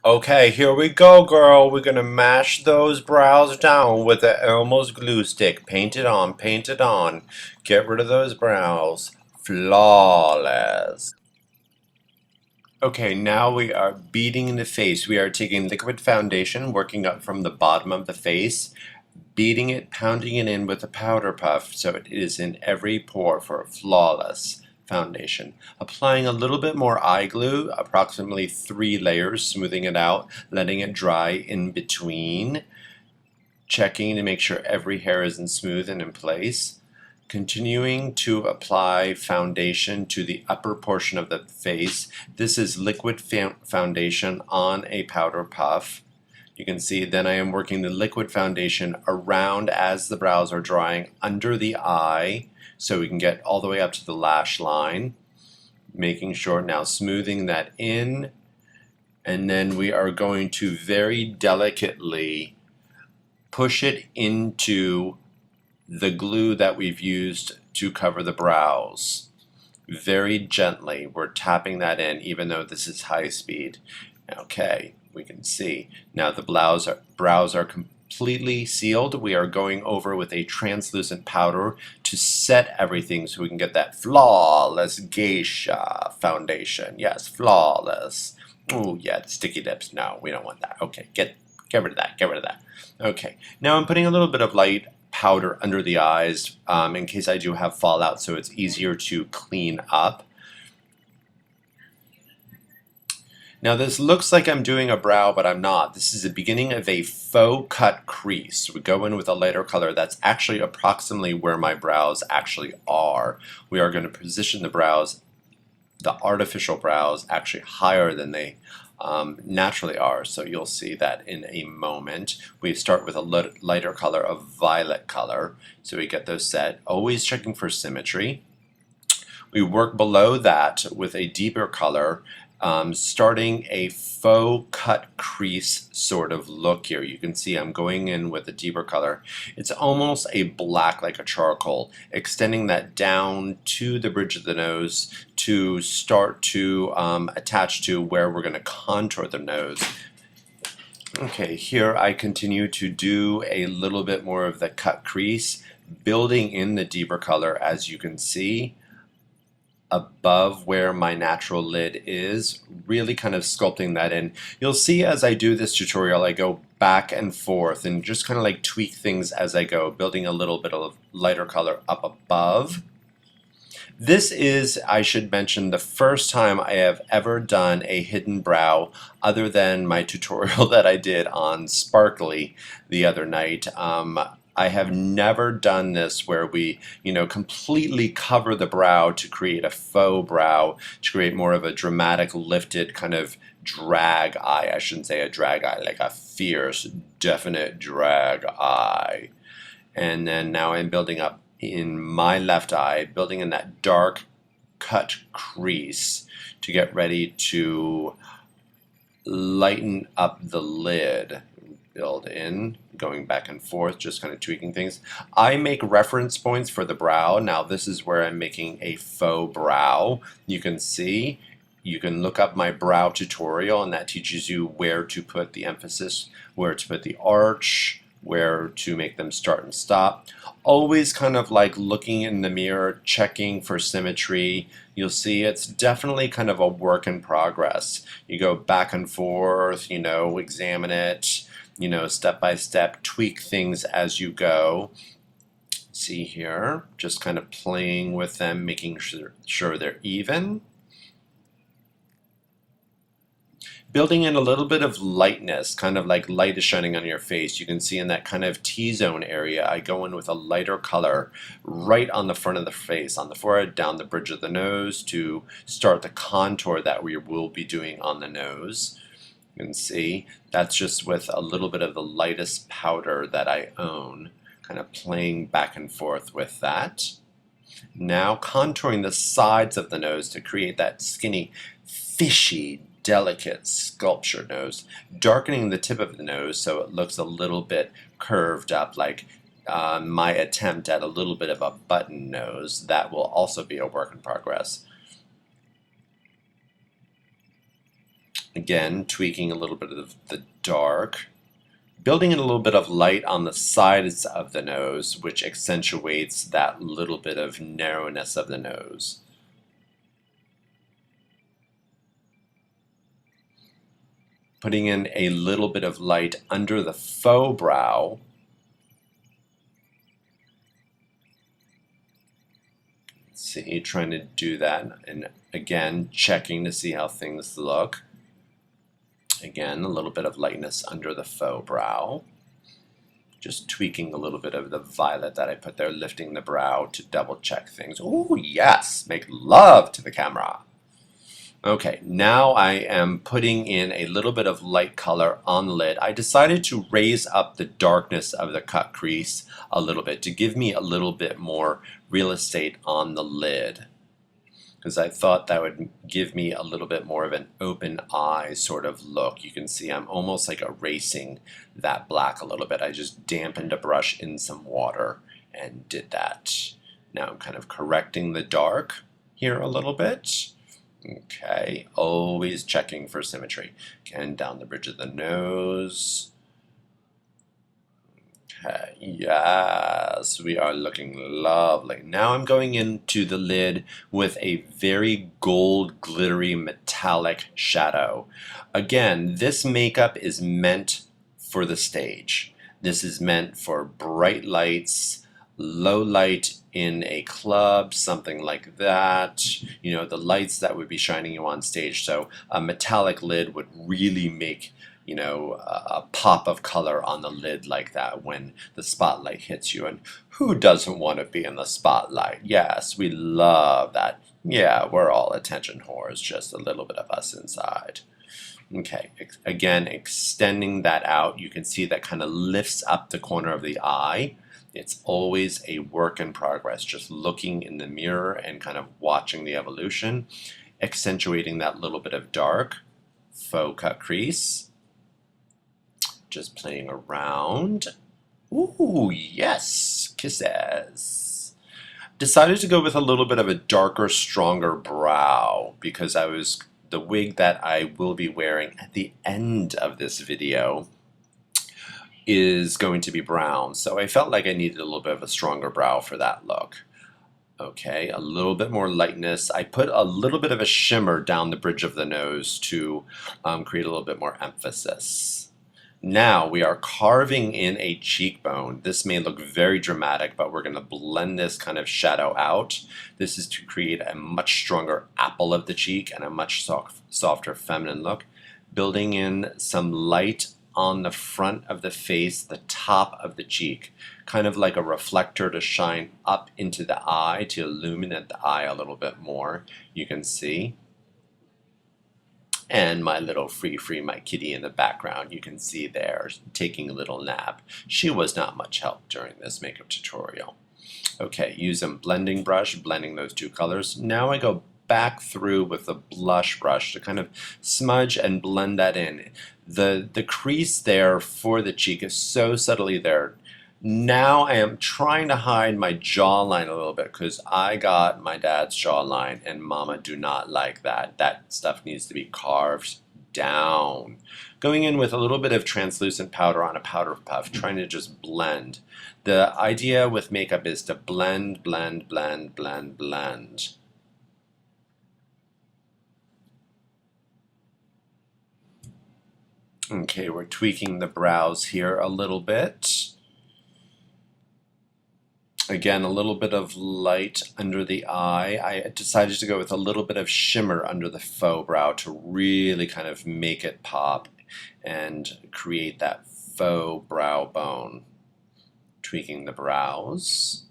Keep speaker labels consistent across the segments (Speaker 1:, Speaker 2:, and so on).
Speaker 1: Okay, here we go, girl. We're gonna mash those brows down with the Elmo's glue stick. Paint it on, paint it on. Get rid of those brows. Flawless. Okay, now we are beating the face. We are taking liquid foundation, working up from the bottom of the face, beating it, pounding it in with a powder puff so it is in every pore for a flawless foundation. Applying a little bit more eye glue, approximately 3 layers, smoothing it out, letting it dry in between, checking to make sure every hair is in smooth and in place. Continuing to apply foundation to the upper portion of the face. This is liquid foundation on a powder puff. You can see then I am working the liquid foundation around as the brows are drying under the eye so we can get all the way up to the lash line. Making sure now smoothing that in, and then we are going to very delicately push it into the glue that we've used to cover the brows. Very gently, we're tapping that in even though this is high speed. Okay, we can see. Now the brows are completely sealed. We are going over with a translucent powder to set everything so we can get that flawless geisha foundation. Yes, flawless. Oh yeah, the sticky lips. No, we don't want that. Okay, get rid of that, get rid of that. Okay, now I'm putting a little bit of light powder under the eyes in case I do have fallout so it's easier to clean up. Now this looks like I'm doing a brow, but I'm not. This is the beginning of a faux cut crease. We go in with a lighter color. That's actually approximately where my brows actually are. We are going to position the brows, the artificial brows, actually higher than they naturally are. So you'll see that in a moment. We start with a lighter color, a violet color. So we get those set, always checking for symmetry. We work below that with a deeper color, starting a faux cut crease sort of look here. You can see I'm going in with a deeper color. It's almost a black, like a charcoal, extending that down to the bridge of the nose to start to attach to where we're going to contour the nose. Okay, here I continue to do a little bit more of the cut crease, building in the deeper color as you can see above where my natural lid is, really kind of sculpting that in. You'll see as I do this tutorial, I go back and forth and just kind of like tweak things as I go, building a little bit of lighter color up above. This is, I should mention, the first time I have ever done a hidden brow other than my tutorial that I did on Sparkly the other night. I have never done this where we, completely cover the brow to create a faux brow, to create more of a dramatic, lifted kind of drag eye. I shouldn't say a drag eye, like a fierce, definite drag eye. And then now I'm building up in my left eye, building in that dark cut crease to get ready to lighten up the lid. Build in, going back and forth, just kind of tweaking things. I make reference points for the brow. Now this is where I'm making a faux brow. You can see, you can look up my brow tutorial and that teaches you where to put the emphasis, where to put the arch, where to make them start and stop. Always kind of like looking in the mirror, checking for symmetry. You'll see it's definitely kind of a work in progress. You go back and forth, examine it, step by step, tweak things as you go. See here, just kind of playing with them, making sure they're even. Building in a little bit of lightness, kind of like light is shining on your face. You can see in that kind of T-zone area, I go in with a lighter color right on the front of the face, on the forehead, down the bridge of the nose to start the contour that we will be doing on the nose. You can see that's just with a little bit of the lightest powder that I own, kind of playing back and forth with that. Now contouring the sides of the nose to create that skinny, fishy, delicate sculpture nose, darkening the tip of the nose so it looks a little bit curved up, like my attempt at a little bit of a button nose. That will also be a work in progress. Again, tweaking a little bit of the dark. Building in a little bit of light on the sides of the nose, which accentuates that little bit of narrowness of the nose. Putting in a little bit of light under the faux brow. See, trying to do that, and again, checking to see how things look. Again, a little bit of lightness under the faux brow. Just tweaking a little bit of the violet that I put there, lifting the brow to double check things. Oh, yes, make love to the camera. Okay, now I am putting in a little bit of light color on the lid. I decided to raise up the darkness of the cut crease a little bit to give me a little bit more real estate on the lid, because I thought that would give me a little bit more of an open eye sort of look. You can see I'm almost like erasing that black a little bit. I just dampened a brush in some water and did that. Now I'm kind of correcting the dark here a little bit. Okay, always checking for symmetry. Again, down the bridge of the nose. Okay, yes, we are looking lovely. Now I'm going into the lid with a very gold, glittery, metallic shadow. Again, this makeup is meant for the stage. This is meant for bright lights, low light in a club, something like that. You know, the lights that would be shining you on stage. So a metallic lid would really make, you know, a pop of color on the lid like that when the spotlight hits you. And who doesn't want to be in the spotlight? Yes, we love that. Yeah, we're all attention whores, just a little bit of us inside. Okay, again, extending that out, you can see that kind of lifts up the corner of the eye. It's always a work in progress, just looking in the mirror and kind of watching the evolution, accentuating that little bit of dark, faux cut crease, just playing around. Ooh, yes, kisses. Decided to go with a little bit of a darker, stronger brow because the wig that I will be wearing at the end of this video is going to be brown, so I felt like I needed a little bit of a stronger brow for that look. Okay, a little bit more lightness. I put a little bit of a shimmer down the bridge of the nose to create a little bit more emphasis. Now we are carving in a cheekbone. This may look very dramatic, but we're going to blend this kind of shadow out. This is to create a much stronger apple of the cheek and a much softer feminine look. Building in some light on the front of the face, the top of the cheek, kind of like a reflector to shine up into the eye to illuminate the eye a little bit more. You can see. And my little free, my kitty in the background, you can see there taking a little nap. She was not much help during this makeup tutorial. Okay, use a blending brush, blending those two colors. Now I go back through with the blush brush to kind of smudge and blend that in. The crease there for the cheek is so subtly there. Now I am trying to hide my jawline a little bit because I got my dad's jawline and mama do not like that. That stuff needs to be carved down. Going in with a little bit of translucent powder on a powder puff, trying to just blend. The idea with makeup is to blend, blend, blend, blend, blend. Okay, we're tweaking the brows here a little bit. Again, a little bit of light under the eye. I decided to go with a little bit of shimmer under the faux brow to really kind of make it pop and create that faux brow bone. Tweaking the brows.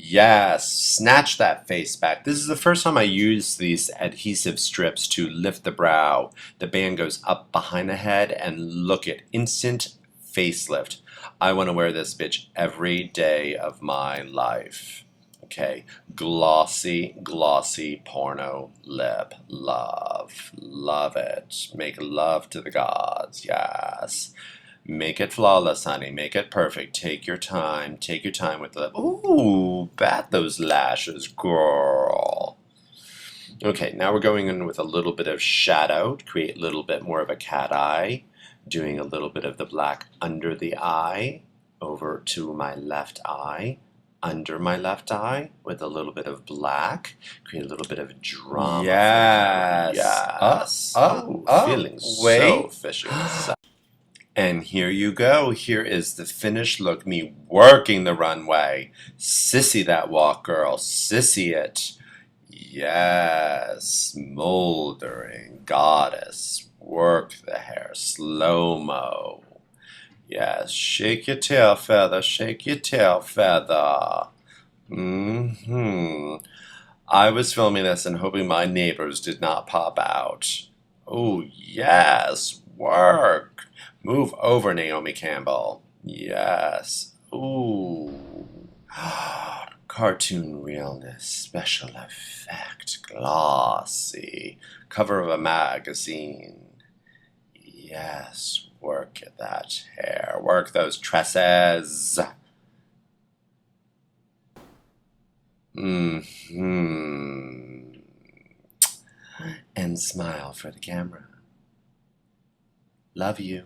Speaker 1: Yes, snatch that face back. This is the first time I use these adhesive strips to lift the brow. The band goes up behind the head and look at instant facelift. I want to wear this bitch every day of my life. Okay, glossy, glossy porno lip. Love, love it. Make love to the gods, yes. Make it flawless, honey. Make it perfect. Take your time. Take your time with the lip. Ooh, bat those lashes, girl. Okay, now we're going in with a little bit of shadow to create a little bit more of a cat eye. Doing a little bit of the black under the eye, over to my left eye, under my left eye, with a little bit of black. Create a little bit of drama for the camera. Yes. Feeling so fishy. And here you go. Here is the finished look. Me working the runway. Sissy that walk, girl. Sissy it. Yes. Moldering. Goddess. Work the hair. Slow-mo. Yes. Shake your tail feather. Shake your tail feather. I was filming this and hoping my neighbors did not pop out. Oh, yes. Work. Move over, Naomi Campbell. Yes. Ooh. Cartoon realness, special effect, glossy. Cover of a magazine. Yes. Work at that hair. Work those tresses. And smile for the camera. Love you.